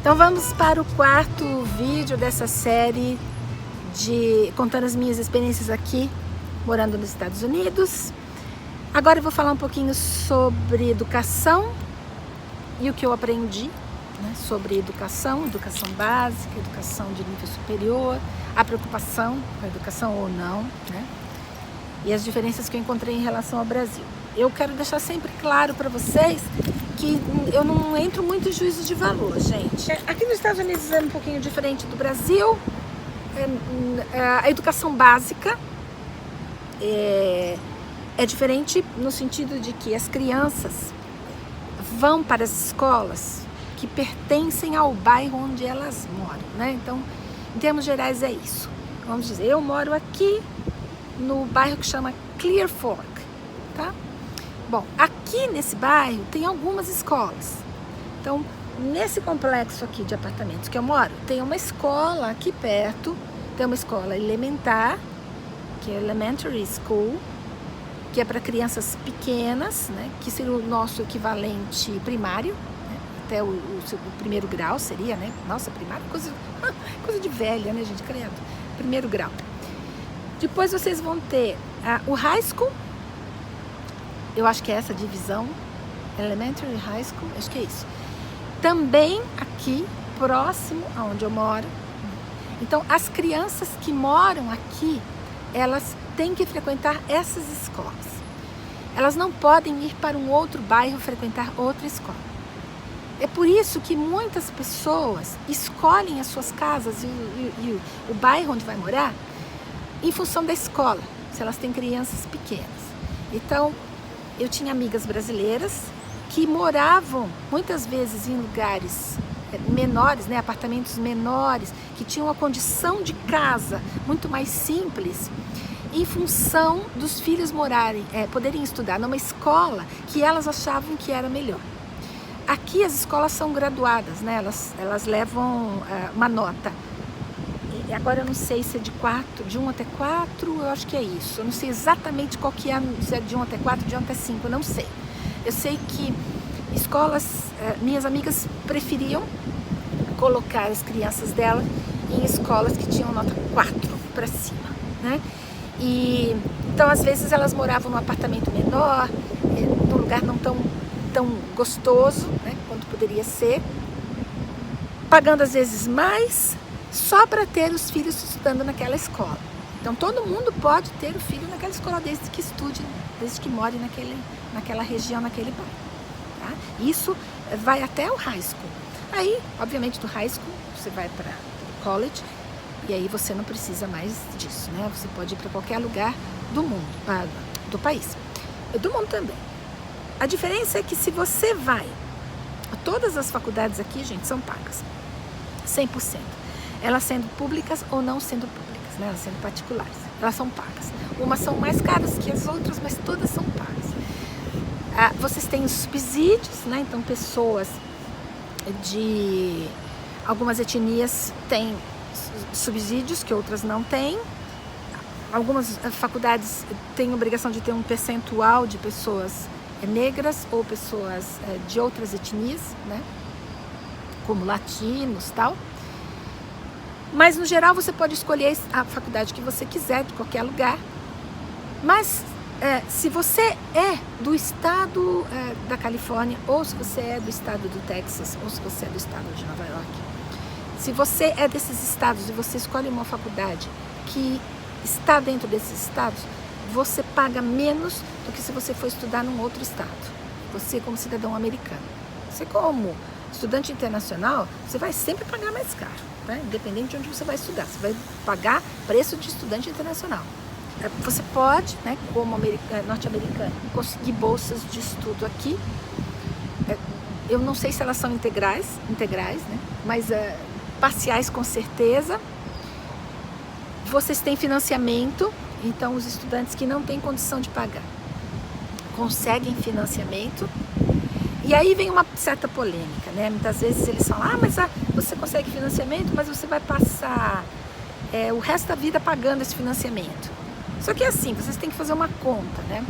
Então vamos para o quarto vídeo dessa série contando as minhas experiências aqui, morando nos Estados Unidos. Agora eu vou falar um pouquinho sobre educação e o que eu aprendi, né, sobre educação básica, educação de nível superior, a preocupação com a educação ou não, né, e as diferenças que eu encontrei em relação ao Brasil. Eu quero deixar sempre claro para vocês que eu não entro muito em juízo de valor, gente. Aqui nos Estados Unidos é um pouquinho diferente do Brasil. A educação básica é diferente no sentido de que as crianças vão para as escolas que pertencem ao bairro onde elas moram, né? Então, em termos gerais é isso. Vamos dizer, eu moro aqui no bairro que chama Clear Fork, tá? Bom, aqui nesse bairro tem algumas escolas. Então, nesse complexo aqui de apartamentos que eu moro, tem uma escola aqui perto, tem uma escola elementar, que é Elementary School, que é para crianças pequenas, né, que seria o nosso equivalente primário, né, até o primeiro grau seria, né? Nossa, primário, coisa de velha, né, gente? Credo. Primeiro grau. Depois vocês vão ter o high school. Eu acho que é essa divisão, Elementary High School, acho que é isso. Também aqui, próximo aonde eu moro. Então, as crianças que moram aqui, elas têm que frequentar essas escolas. Elas não podem ir para um outro bairro frequentar outra escola. É por isso que muitas pessoas escolhem as suas casas e o bairro onde vai morar em função da escola, se elas têm crianças pequenas. Então, eu tinha amigas brasileiras que moravam muitas vezes em lugares menores, né, apartamentos menores, que tinham uma condição de casa muito mais simples, em função dos filhos poderem estudar numa escola que elas achavam que era melhor. Aqui as escolas são graduadas, né, elas levam uma nota. E agora eu não sei se é de 1 até 4, eu acho que é isso. Eu não sei exatamente qual que é, se é de 1 até 4, de 1 até 5, eu não sei. Eu sei que escolas, minhas amigas preferiam colocar as crianças dela em escolas que tinham nota 4 para cima, né? E então às vezes elas moravam num apartamento menor, num lugar não tão gostoso, né, quanto poderia ser, pagando às vezes mais, só para ter os filhos estudando naquela escola. Então todo mundo pode ter o filho naquela escola desde que estude, desde que more naquela região, naquele bairro, tá? Isso vai até o high school. Aí, obviamente, do high school você vai para o college e aí você não precisa mais disso, né? Você pode ir para qualquer lugar do mundo, do país, do mundo também. A diferença é que se você vai, todas as faculdades aqui, gente, são pagas, 100%. Elas sendo públicas ou não sendo públicas, né? Elas sendo particulares, elas são pagas. Umas são mais caras que as outras, mas todas são pagas. Vocês têm os subsídios, né? Então pessoas de algumas etnias têm subsídios que outras não têm. Algumas faculdades têm obrigação de ter um percentual de pessoas negras ou pessoas de outras etnias, né? Como latinos e tal. Mas, no geral, você pode escolher a faculdade que você quiser, de qualquer lugar. Mas, se você é do estado da Califórnia, ou se você é do estado do Texas, ou se você é do estado de Nova York, se você é desses estados e você escolhe uma faculdade que está dentro desses estados, você paga menos do que se você for estudar num outro estado. Você como cidadão americano. Você como estudante internacional, você vai sempre pagar mais caro, né? Independente de onde você vai estudar, você vai pagar preço de estudante internacional. Você pode, né, como norte-americano, conseguir bolsas de estudo aqui. Eu não sei se elas são integrais, né? Mas parciais com certeza. Vocês têm financiamento, então os estudantes que não têm condição de pagar conseguem financiamento. E aí vem uma certa polêmica, né? Muitas vezes eles falam, mas você consegue financiamento, mas você vai passar o resto da vida pagando esse financiamento. Só que assim, vocês têm que fazer uma conta, né?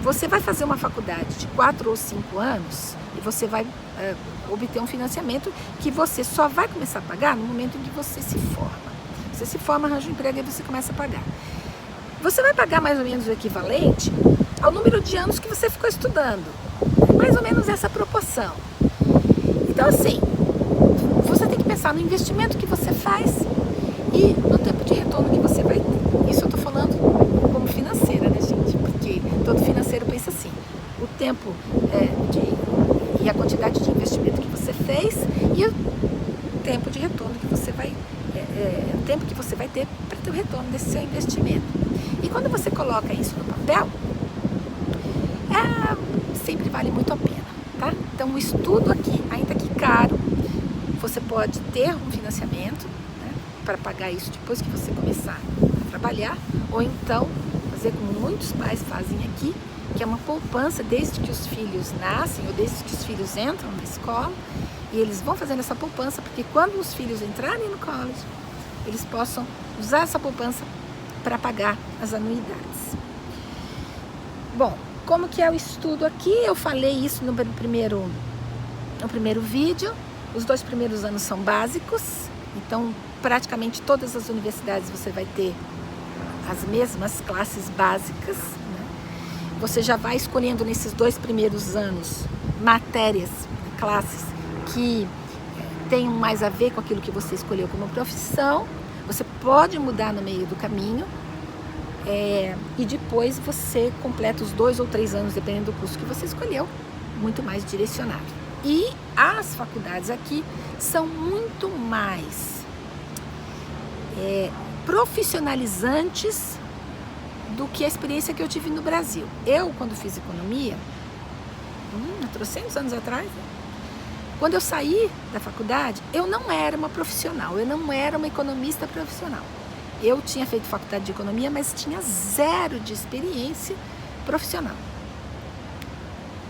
Você vai fazer uma faculdade de 4 ou 5 anos, e você vai obter um financiamento que você só vai começar a pagar no momento em que você se forma. Você se forma, arranja um emprego e você começa a pagar. Você vai pagar mais ou menos o equivalente ao número de anos que você ficou estudando. Mais ou menos essa proporção. Então, assim, você tem que pensar no investimento que você faz e no tempo de retorno que você vai ter. Isso eu estou falando como financeira, né, gente? Porque todo financeiro pensa assim, o tempo e a quantidade de investimento que você fez e o tempo de retorno que você vai o tempo que você vai ter para ter o retorno desse seu investimento. E quando você coloca isso no papel, sempre vale muito a pena, tá? Então o estudo aqui, ainda que caro, você pode ter um financiamento, né, para pagar isso depois que você começar a trabalhar, ou então fazer como muitos pais fazem aqui, que é uma poupança desde que os filhos nascem ou desde que os filhos entram na escola, e eles vão fazendo essa poupança porque quando os filhos entrarem no college, eles possam usar essa poupança para pagar as anuidades. Bom, como que é o estudo aqui? Eu falei isso no primeiro vídeo. Os 2 primeiros anos são básicos, então praticamente todas as universidades você vai ter as mesmas classes básicas, né? Você já vai escolhendo nesses 2 primeiros anos matérias, classes que tenham mais a ver com aquilo que você escolheu como profissão. Você pode mudar no meio do caminho e depois você completa os 2 ou 3 anos, dependendo do curso que você escolheu, muito mais direcionado. E as faculdades aqui são muito mais profissionalizantes do que a experiência que eu tive no Brasil. Eu, quando fiz economia, há 300 anos atrás, quando eu saí da faculdade, eu não era uma profissional, eu não era uma economista profissional. Eu tinha feito faculdade de economia, mas tinha 0 de experiência profissional.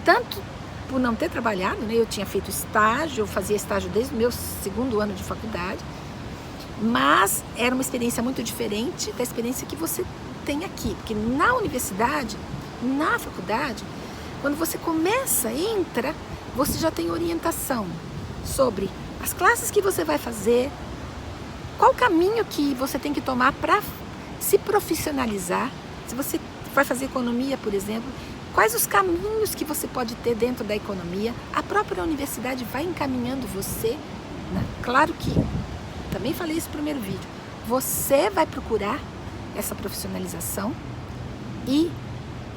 Tanto por não ter trabalhado, né? Eu tinha feito estágio, eu fazia estágio desde o meu 2º ano de faculdade, mas era uma experiência muito diferente da experiência que você tem aqui, porque na universidade, na faculdade, quando você entra, você já tem orientação sobre as classes que você vai fazer, qual o caminho que você tem que tomar para se profissionalizar. Se você vai fazer economia, por exemplo, quais os caminhos que você pode ter dentro da economia. A própria universidade vai encaminhando você, né? Claro que, também falei isso no primeiro vídeo, você vai procurar essa profissionalização e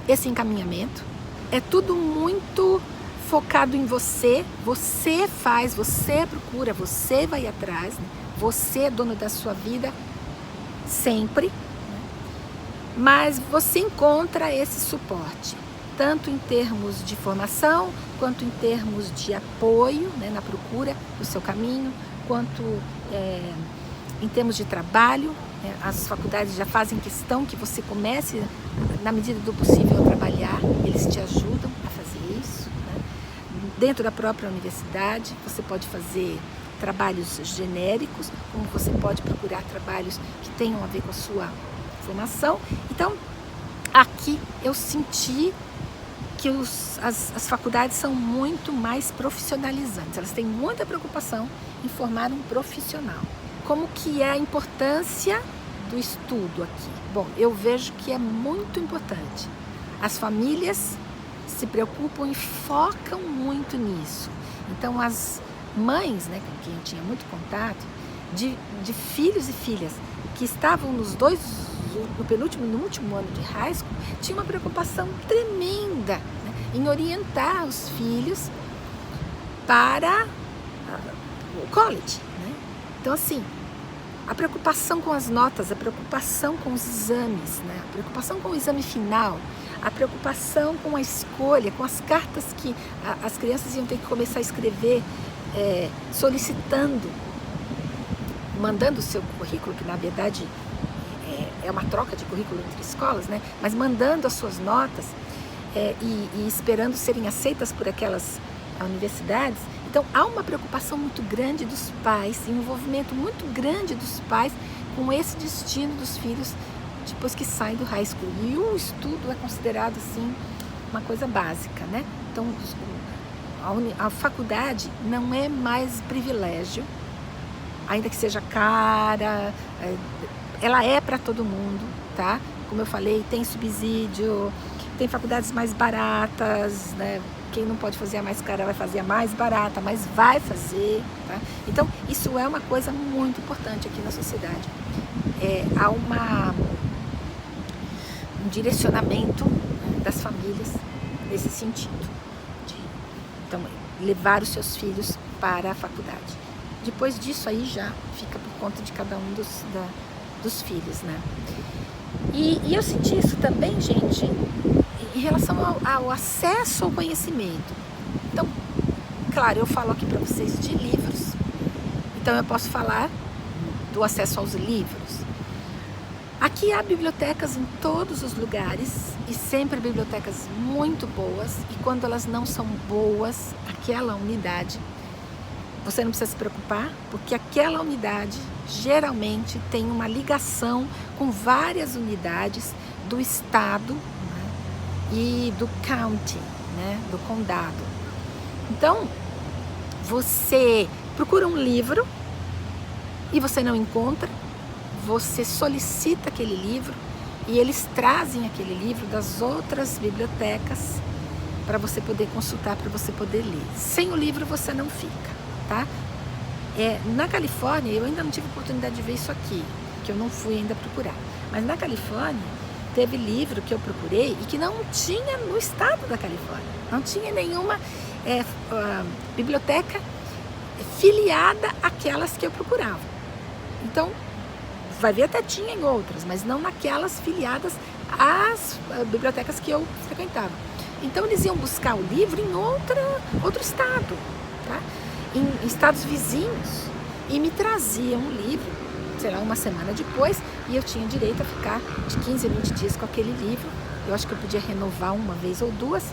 esse encaminhamento. É tudo muito focado em você, você faz, você procura, você vai atrás, né? Você é dono da sua vida sempre, né? Mas você encontra esse suporte, tanto em termos de formação, quanto em termos de apoio, né, na procura do seu caminho, quanto em termos de trabalho. As faculdades já fazem questão que você comece, na medida do possível, a trabalhar, eles te ajudam a fazer isso, né? Dentro da própria universidade, você pode fazer trabalhos genéricos, como você pode procurar trabalhos que tenham a ver com a sua formação. Então, aqui eu senti que as faculdades são muito mais profissionalizantes, elas têm muita preocupação em formar um profissional. Como que é a importância do estudo aqui? Bom, eu vejo que é muito importante. As famílias se preocupam e focam muito nisso. Então, as mães, né, com quem eu tinha muito contato, de filhos e filhas que estavam no último ano de high school, tinha uma preocupação tremenda, né, em orientar os filhos para o college, né? Então, assim, a preocupação com as notas, a preocupação com os exames, né, a preocupação com o exame final, a preocupação com a escolha, com as cartas que as crianças iam ter que começar a escrever, solicitando, mandando o seu currículo, que na verdade é uma troca de currículo entre escolas, né? Mas mandando as suas notas e esperando serem aceitas por aquelas universidades. Então há uma preocupação muito grande dos pais, um envolvimento muito grande dos pais com esse destino dos filhos depois que saem do high school. E o estudo é considerado assim uma coisa básica, né? Então a faculdade não é mais privilégio, ainda que seja cara, ela é para todo mundo, tá? Como eu falei, tem subsídio, tem faculdades mais baratas, né? Quem não pode fazer a mais cara vai fazer a mais barata, mas vai fazer, tá? Então, isso é uma coisa muito importante aqui na sociedade. Há um direcionamento, né, das famílias nesse sentido, então, levar os seus filhos para a faculdade. Depois disso aí já fica por conta de cada um dos filhos, né? E eu senti isso também, gente, em relação ao acesso ao conhecimento. Então, claro, eu falo aqui para vocês de livros, então eu posso falar do acesso aos livros. Aqui há bibliotecas em todos os lugares e sempre bibliotecas muito boas, e quando elas não são boas, aquela unidade, você não precisa se preocupar, porque aquela unidade geralmente tem uma ligação com várias unidades do estado, né, e do county, né, do condado. Então, você procura um livro e você não encontra, você solicita aquele livro e eles trazem aquele livro das outras bibliotecas para você poder consultar, para você poder ler. Sem o livro você não fica, tá? Na Califórnia, eu ainda não tive oportunidade de ver isso aqui, que eu não fui ainda procurar, mas na Califórnia teve livro que eu procurei e que não tinha no estado da Califórnia, não tinha nenhuma biblioteca filiada àquelas que eu procurava. Então, vai ver, até tinha em outras, mas não naquelas filiadas às bibliotecas que eu frequentava. Então eles iam buscar o livro em outro estado, tá? Em estados vizinhos, e me traziam um livro, sei lá, uma semana depois, e eu tinha direito a ficar de 15 a 20 dias com aquele livro. Eu acho que eu podia renovar uma vez ou duas,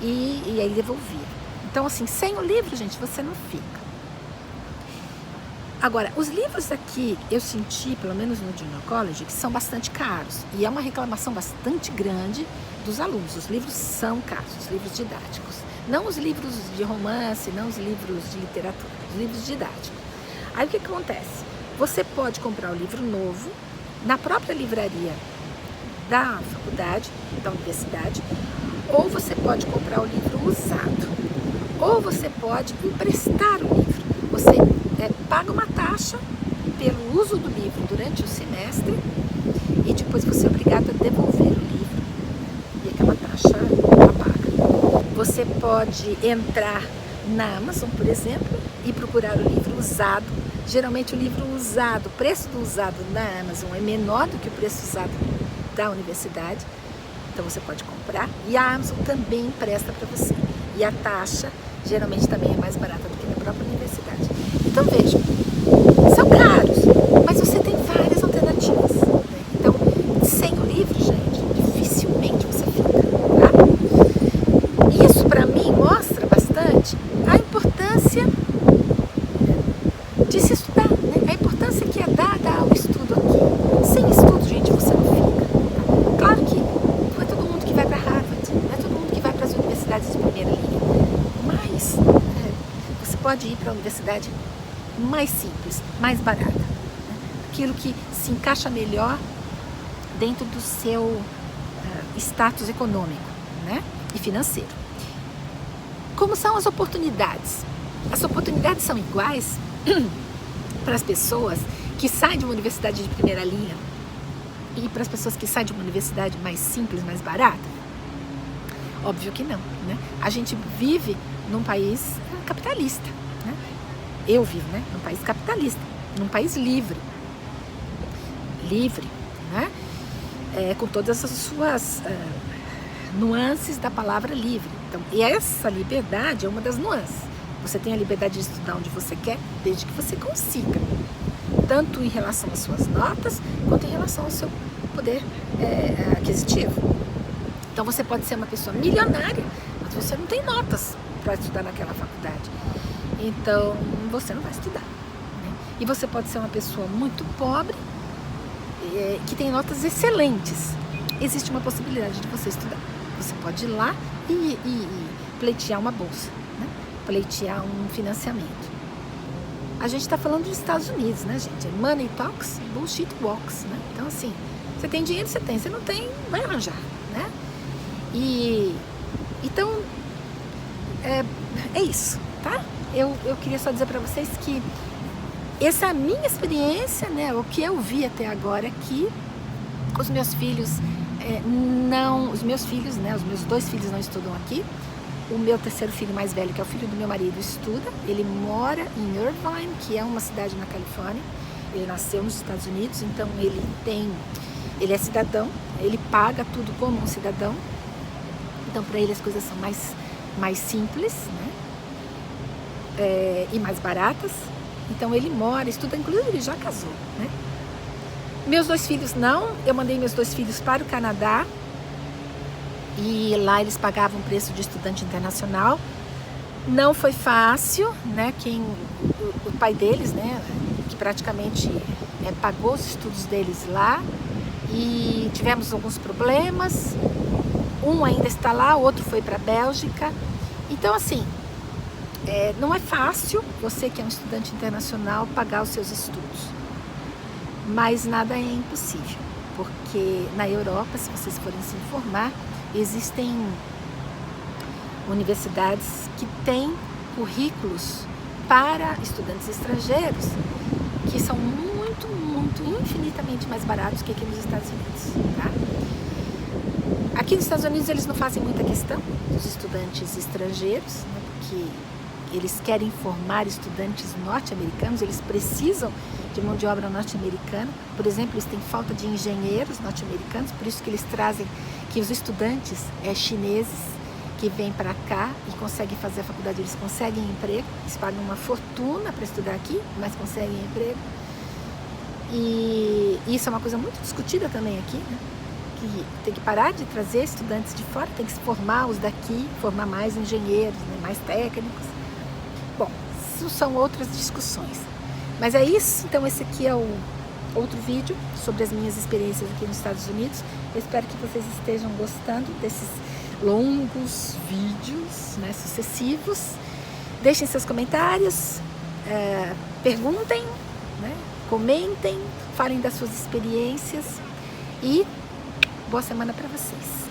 e aí devolvia. Então, assim, sem o livro, gente, você não fica. Agora, os livros aqui, eu senti, pelo menos no Junior College, que são bastante caros. E é uma reclamação bastante grande dos alunos. Os livros são caros, os livros didáticos. Não os livros de romance, não os livros de literatura, os livros didáticos. Aí o que acontece? Você pode comprar o livro novo na própria livraria da faculdade, da universidade, ou você pode comprar o livro usado, ou você pode emprestar o livro. Você paga uma taxa pelo uso do livro durante o semestre e depois você é obrigado a devolver o livro, e aquela taxa ela paga. Você pode entrar na Amazon, por exemplo, e procurar o livro usado. Geralmente o livro usado, o preço do usado na Amazon é menor do que o preço usado da universidade, então você pode comprar, e a Amazon também empresta para você, e a taxa geralmente também é mais barata do que na própria universidade. Então vejam, são caros, mas você tem várias alternativas, né? Então, sem o livro, gente, dificilmente você fica, tá? E isso para mim mostra bastante a importância de se estudar, né? A importância que é dada ao estudo aqui. Sem estudo, gente, você não fica, tá? Claro que não é todo mundo que vai para Harvard, não é todo mundo que vai para as universidades de primeira linha, mas você pode ir para a universidade mais simples, mais barata, né? Aquilo que se encaixa melhor dentro do seu status econômico, né? E financeiro. Como são as oportunidades? As oportunidades são iguais para as pessoas que saem de uma universidade de primeira linha e para as pessoas que saem de uma universidade mais simples, mais barata? Óbvio que não, né? A gente vive num país capitalista, né? Eu vivo, né, num país capitalista, num país livre, né? Com todas as suas nuances da palavra livre. Então, e essa liberdade é uma das nuances. Você tem a liberdade de estudar onde você quer, desde que você consiga, tanto em relação às suas notas, quanto em relação ao seu poder aquisitivo. Então você pode ser uma pessoa milionária, mas você não tem notas para estudar naquela faculdade. Então você não vai estudar, né? E você pode ser uma pessoa muito pobre, que tem notas excelentes. Existe uma possibilidade de você estudar. Você pode ir lá e pleitear uma bolsa, pleitear um financiamento. A gente está falando dos Estados Unidos, né, gente? Money talks, bullshit walks, né? Então, assim, você tem dinheiro, você tem. Você não tem, vai arranjar, né? Então, é isso, tá? Eu queria só dizer para vocês que essa é a minha experiência, né? O que eu vi até agora aqui. Os meus filhos os meus 2 filhos não estudam aqui. O meu terceiro filho mais velho, que é o filho do meu marido, estuda. Ele mora em Irvine, que é uma cidade na Califórnia. Ele nasceu nos Estados Unidos, então ele é cidadão, ele paga tudo como um cidadão. Então para ele as coisas são mais simples, né? E mais baratas. Então ele mora, estuda, inclusive ele já casou, né? Meus 2 filhos não, eu mandei meus 2 filhos para o Canadá e lá eles pagavam preço de estudante internacional. Não foi fácil, né? O pai deles, né, que praticamente pagou os estudos deles lá, e tivemos alguns problemas. Um ainda está lá, o outro foi para a Bélgica. Então, assim, não é fácil você que é um estudante internacional pagar os seus estudos. Mas nada é impossível, porque na Europa, se vocês forem se informar, existem universidades que têm currículos para estudantes estrangeiros que são muito, infinitamente mais baratos que aqui nos Estados Unidos, tá? Aqui nos Estados Unidos eles não fazem muita questão dos estudantes estrangeiros, né, porque eles querem formar estudantes norte-americanos, eles precisam de mão de obra norte-americana. Por exemplo, eles têm falta de engenheiros norte-americanos, por isso que eles trazem que os estudantes chineses que vêm para cá e conseguem fazer a faculdade, eles conseguem emprego, eles pagam uma fortuna para estudar aqui, mas conseguem emprego. E isso é uma coisa muito discutida também aqui, né? Que tem que parar de trazer estudantes de fora, tem que se formar os daqui, formar mais engenheiros, né, mais técnicos. Bom, isso são outras discussões. Mas é isso, então esse aqui é o outro vídeo sobre as minhas experiências aqui nos Estados Unidos. Eu espero que vocês estejam gostando desses longos vídeos, né, sucessivos. Deixem seus comentários, perguntem, né, comentem, falem das suas experiências e boa semana para vocês.